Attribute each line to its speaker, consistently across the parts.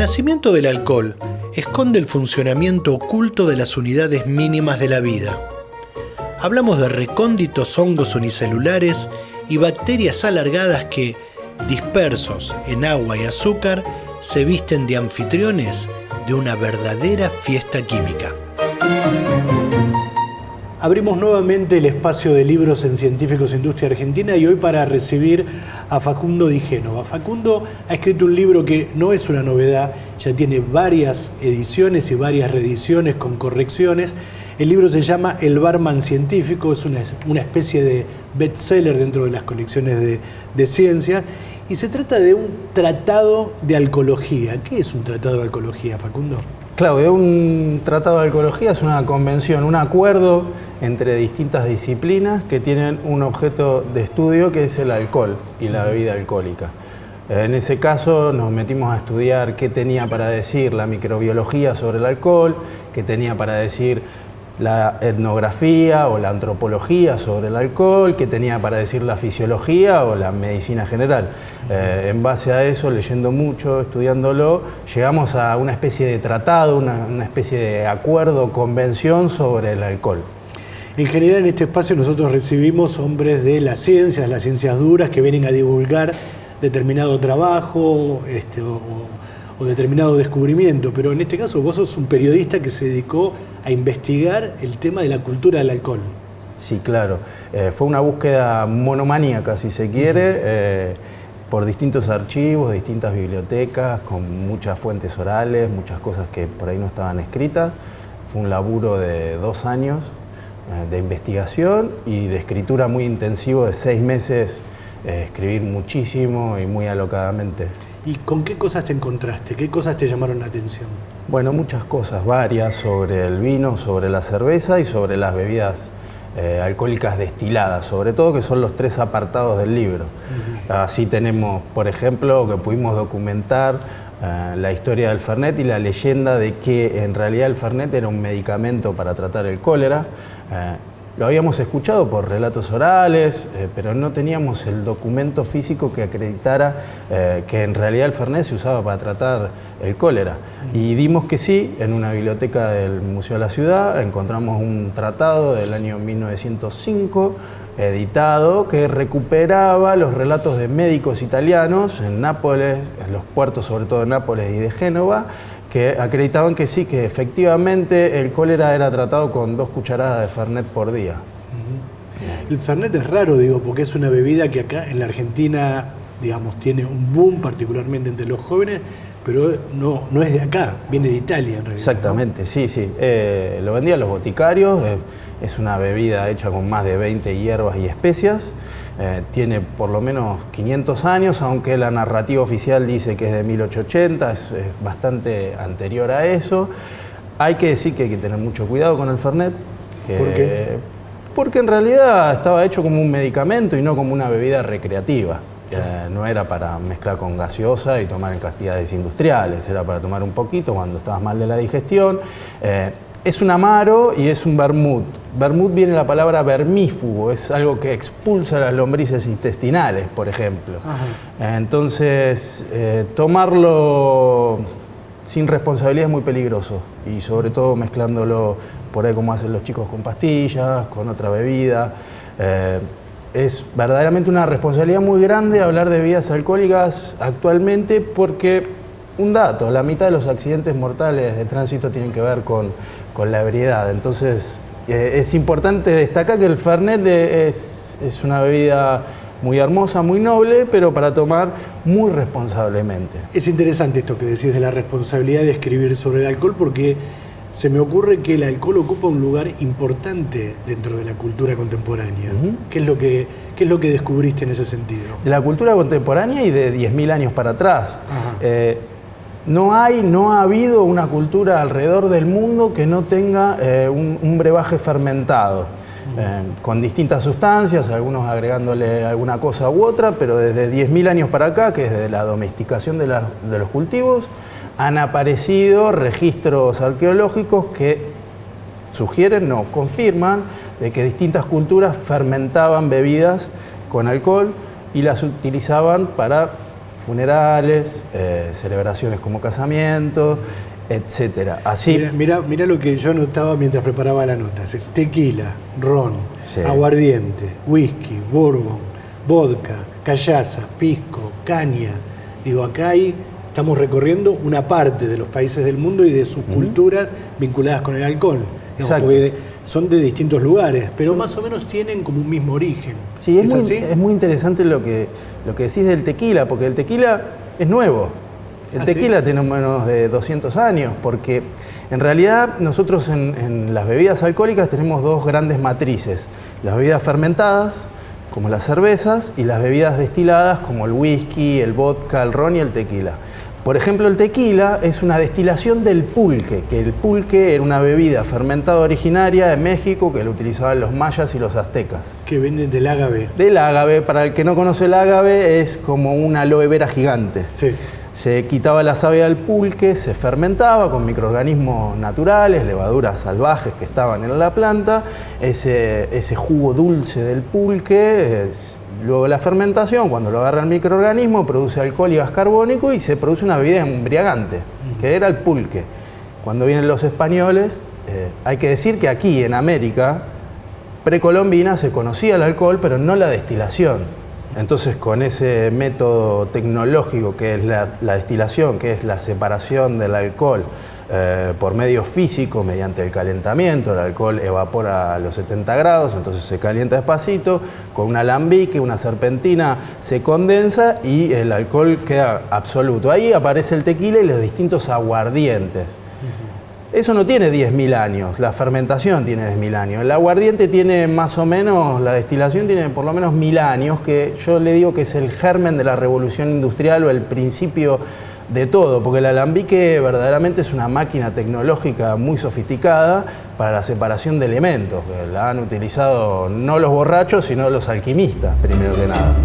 Speaker 1: nacimiento del alcohol esconde el funcionamiento oculto de las unidades mínimas de la vida. Hablamos de recónditos hongos unicelulares y bacterias alargadas que, dispersos en agua y azúcar, se visten de anfitriones de una verdadera fiesta química. Abrimos nuevamente el espacio de libros en Científicos Industria Argentina y hoy para recibir a Facundo Di Génova. Facundo ha escrito un libro que no es una novedad, ya tiene varias ediciones y varias reediciones con correcciones. El libro se llama El Barman Científico, es una especie de bestseller dentro de las colecciones de ciencias y se trata de un tratado de alcohología. ¿Qué es un tratado de alcohología, Facundo?
Speaker 2: Claudio, un tratado de alcohología es una convención, un acuerdo entre distintas disciplinas que tienen un objeto de estudio que es el alcohol y la bebida alcohólica. En ese caso nos metimos a estudiar qué tenía para decir la microbiología sobre el alcohol, qué tenía para decir la etnografía o la antropología sobre el alcohol, qué tenía para decir la fisiología o la medicina general. En base a eso, leyendo mucho, estudiándolo, llegamos a una especie de tratado, una especie de acuerdo, convención sobre el alcohol.
Speaker 1: En general en este espacio nosotros recibimos hombres de las ciencias duras que vienen a divulgar determinado trabajo o determinado descubrimiento, pero en este caso vos sos un periodista que se dedicó a investigar el tema de la cultura del alcohol.
Speaker 2: Sí, claro. Fue una búsqueda monomaníaca, si se quiere, por distintos archivos, distintas bibliotecas, con muchas fuentes orales, muchas cosas que por ahí no estaban escritas. Fue un laburo de 2 años de investigación y de escritura muy intensivo, de 6 meses, escribir muchísimo y muy alocadamente.
Speaker 1: ¿Y con qué cosas te encontraste? ¿Qué cosas te llamaron la atención?
Speaker 2: Bueno, muchas cosas, varias, sobre el vino, sobre la cerveza y sobre las bebidas alcohólicas destiladas, sobre todo, que son los 3 apartados del libro. Así tenemos, por ejemplo, que pudimos documentar la historia del Fernet y la leyenda de que en realidad el Fernet era un medicamento para tratar el cólera. Lo habíamos escuchado por relatos orales, pero no teníamos el documento físico que acreditara que en realidad el Fernet se usaba para tratar el cólera. Y dimos que sí, en una biblioteca del Museo de la Ciudad encontramos un tratado del año 1905, editado, que recuperaba los relatos de médicos italianos en Nápoles, en los puertos sobre todo de Nápoles y de Génova, que acreditaban que sí, que efectivamente el cólera era tratado con 2 cucharadas de Fernet por día.
Speaker 1: El Fernet es raro, digo, porque es una bebida que acá en la Argentina, digamos, tiene un boom particularmente entre los jóvenes, pero no es de acá, viene de Italia en realidad.
Speaker 2: Exactamente, ¿no? Sí. Lo vendían los boticarios, es una bebida hecha con más de 20 hierbas y especias. Tiene por lo menos 500 años, aunque la narrativa oficial dice que es de 1880, es bastante anterior a eso. Hay que decir que hay que tener mucho cuidado con el Fernet.
Speaker 1: ¿Por qué?
Speaker 2: Porque en realidad estaba hecho como un medicamento y no como una bebida recreativa. No era para mezclar con gaseosa y tomar en cantidades industriales, era para tomar un poquito cuando estabas mal de la digestión. Es un amaro y es un vermut. Vermut viene de la palabra vermífugo, es algo que expulsa las lombrices intestinales, por ejemplo. Entonces, tomarlo sin responsabilidad es muy peligroso y sobre todo mezclándolo por ahí como hacen los chicos con pastillas, con otra bebida. Es verdaderamente una responsabilidad muy grande hablar de bebidas alcohólicas actualmente porque, un dato, la mitad de los accidentes mortales de tránsito tienen que ver con la ebriedad. Entonces, es importante destacar que el Fernet es una bebida muy hermosa, muy noble, pero para tomar muy responsablemente.
Speaker 1: Es interesante esto que decís de la responsabilidad de escribir sobre el alcohol, porque se me ocurre que el alcohol ocupa un lugar importante dentro de la cultura contemporánea. ¿Qué es lo que descubriste en ese sentido?
Speaker 2: De la cultura contemporánea y de 10.000 años para atrás. No ha habido una cultura alrededor del mundo que no tenga un brebaje fermentado, con distintas sustancias, algunos agregándole alguna cosa u otra, pero desde 10.000 años para acá, que es desde la domesticación de los cultivos, han aparecido registros arqueológicos que sugieren, no, confirman, de que distintas culturas fermentaban bebidas con alcohol y las utilizaban para funerales, celebraciones como casamientos, etcétera. Así.
Speaker 1: Mira lo que yo notaba mientras preparaba la nota. Tequila, ron, aguardiente, whisky, bourbon, vodka, callaza, pisco, caña. Digo, acá estamos recorriendo una parte de los países del mundo y de sus culturas vinculadas con el alcohol.
Speaker 2: Exacto.
Speaker 1: Porque son de distintos lugares, pero más o menos tienen como un mismo origen.
Speaker 2: Sí, es muy interesante lo que decís del tequila, porque el tequila es nuevo. El tequila tiene menos de 200 años, porque en realidad nosotros en las bebidas alcohólicas tenemos dos grandes matrices. Las bebidas fermentadas, como las cervezas, y las bebidas destiladas, como el whisky, el vodka, el ron y el tequila. Por ejemplo, el tequila es una destilación del pulque, que el pulque era una bebida fermentada originaria de México que lo utilizaban los mayas y los aztecas.
Speaker 1: Que viene del ágave.
Speaker 2: Del ágave, para el que no conoce el ágave, es como una aloe vera gigante.
Speaker 1: Sí.
Speaker 2: Se quitaba la savia del pulque, se fermentaba con microorganismos naturales, levaduras salvajes que estaban en la planta, ese jugo dulce del pulque, luego la fermentación, cuando lo agarra el microorganismo, produce alcohol y gas carbónico y se produce una bebida embriagante, que era el pulque. Cuando vienen los españoles, hay que decir que aquí en América precolombina se conocía el alcohol, pero no la destilación. Entonces, con ese método tecnológico que es la destilación, que es la separación del alcohol por medio físico, mediante el calentamiento, el alcohol evapora a los 70 grados, entonces se calienta despacito, con un alambique, una serpentina, se condensa y el alcohol queda absoluto. Ahí aparece el tequila y los distintos aguardientes. Eso no tiene 10.000 años, la fermentación tiene 10.000 años. El aguardiente tiene más o menos, la destilación tiene por lo menos 1.000 años, que yo le digo que es el germen de la revolución industrial o el principio de todo, porque el alambique verdaderamente es una máquina tecnológica muy sofisticada para la separación de elementos. La han utilizado no los borrachos, sino los alquimistas, primero que nada.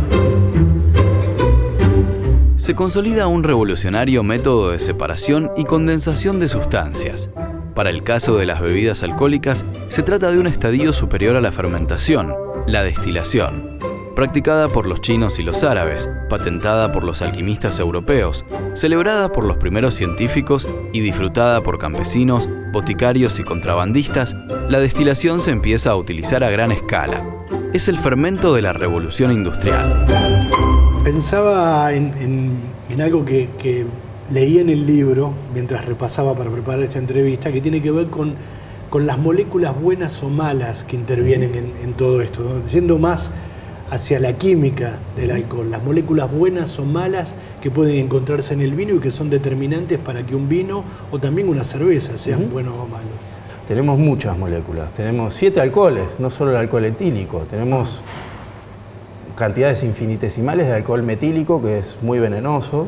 Speaker 3: Se consolida un revolucionario método de separación y condensación de sustancias. Para el caso de las bebidas alcohólicas, se trata de un estadio superior a la fermentación, la destilación, practicada por los chinos y los árabes, patentada por los alquimistas europeos, celebrada por los primeros científicos y disfrutada por campesinos, boticarios y contrabandistas. La destilación se empieza a utilizar a gran escala. Es el fermento de la revolución industrial.
Speaker 1: Pensaba en algo que leí en el libro mientras repasaba para preparar esta entrevista, que tiene que ver con las moléculas buenas o malas que intervienen en todo esto, ¿no? Yendo más hacia la química del alcohol, las moléculas buenas o malas que pueden encontrarse en el vino y que son determinantes para que un vino o también una cerveza sean buenos o malos.
Speaker 2: Tenemos muchas moléculas, tenemos 7 alcoholes, no solo el alcohol etílico, tenemos cantidades infinitesimales de alcohol metílico, que es muy venenoso,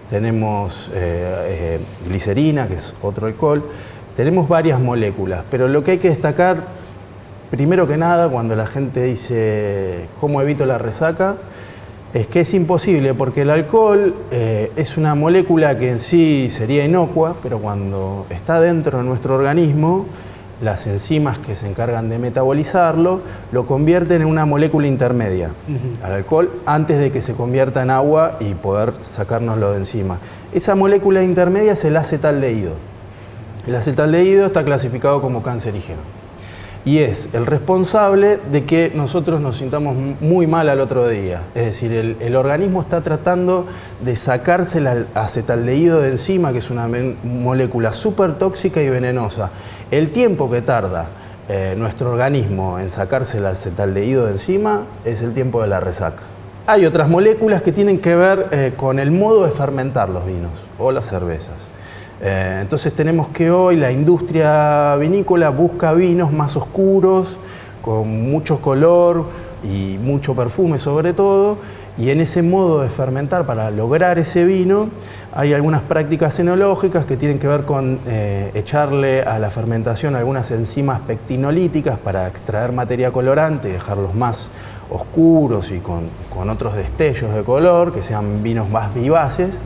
Speaker 2: tenemos glicerina, que es otro alcohol, tenemos varias moléculas, pero lo que hay que destacar, primero que nada, cuando la gente dice ¿cómo evito la resaca?, es que es imposible, porque el alcohol es una molécula que en sí sería inocua, pero cuando está dentro de nuestro organismo, las enzimas que se encargan de metabolizarlo lo convierten en una molécula intermedia al alcohol antes de que se convierta en agua y poder sacárnoslo de encima. Esa molécula intermedia es el acetaldehído. El acetaldehído está clasificado como cancerígeno y es el responsable de que nosotros nos sintamos muy mal al otro día. Es decir, el organismo está tratando de sacarse el acetaldehído de encima, que es una molécula súper tóxica y venenosa. El tiempo que tarda nuestro organismo en sacarse el acetaldehído de encima es el tiempo de la resaca. Hay otras moléculas que tienen que ver con el modo de fermentar los vinos o las cervezas. Entonces tenemos que hoy la industria vinícola busca vinos más oscuros, con mucho color y mucho perfume sobre todo, y en ese modo de fermentar para lograr ese vino hay algunas prácticas enológicas que tienen que ver con echarle a la fermentación algunas enzimas pectinolíticas para extraer materia colorante y dejarlos más oscuros y con otros destellos de color, que sean vinos más vivaces.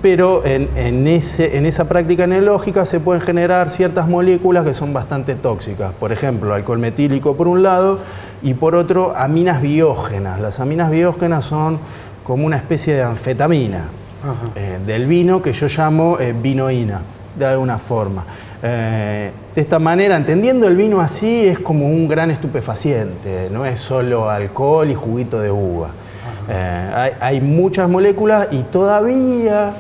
Speaker 2: Pero en esa práctica enológica se pueden generar ciertas moléculas que son bastante tóxicas. Por ejemplo, alcohol metílico por un lado y por otro aminas biógenas. Las aminas biógenas son como una especie de anfetamina del vino que yo llamo vinoína, de alguna forma. De esta manera, entendiendo el vino así, es como un gran estupefaciente, no es solo alcohol y juguito de uva. Hay muchas moléculas y todavía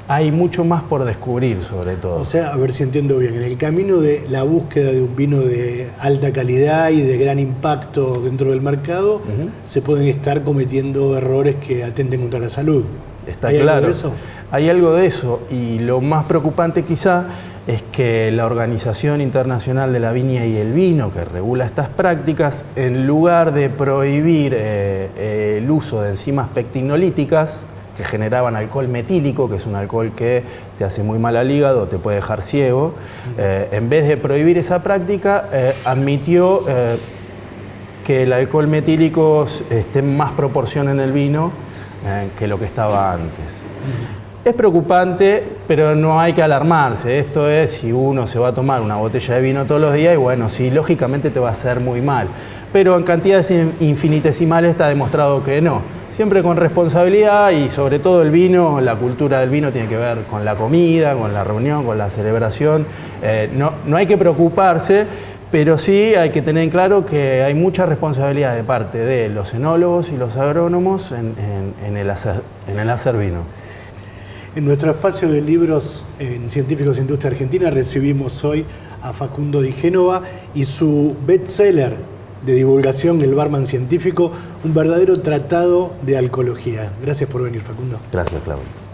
Speaker 2: hay mucho más por descubrir, sobre todo.
Speaker 1: O sea, a ver si entiendo bien, en el camino de la búsqueda de un vino de alta calidad y de gran impacto dentro del mercado, se pueden estar cometiendo errores que atenten contra la salud.
Speaker 2: Está
Speaker 1: ¿Hay
Speaker 2: claro.
Speaker 1: algo de eso?
Speaker 2: Hay algo de eso, y lo más preocupante quizá es que la Organización Internacional de la Viña y el Vino, que regula estas prácticas, en lugar de prohibir el uso de enzimas pectinolíticas que generaban alcohol metílico, que es un alcohol que te hace muy mal al hígado, te puede dejar ciego, en vez de prohibir esa práctica, admitió que el alcohol metílico esté en más proporción en el vino que lo que estaba antes. Es preocupante, pero no hay que alarmarse. Esto es si uno se va a tomar una botella de vino todos los días y bueno, sí, lógicamente te va a hacer muy mal. Pero en cantidades infinitesimales está demostrado que no. Siempre con responsabilidad y sobre todo el vino, la cultura del vino tiene que ver con la comida, con la reunión, con la celebración. No hay que preocuparse, pero sí hay que tener en claro que hay mucha responsabilidad de parte de los enólogos y los agrónomos en el hacer vino.
Speaker 1: En nuestro espacio de libros en Científicos de Industria Argentina recibimos hoy a Facundo Di Génova y su bestseller de divulgación, El Barman Científico, un verdadero tratado de alcohología. Gracias por venir, Facundo.
Speaker 2: Gracias, Claudio.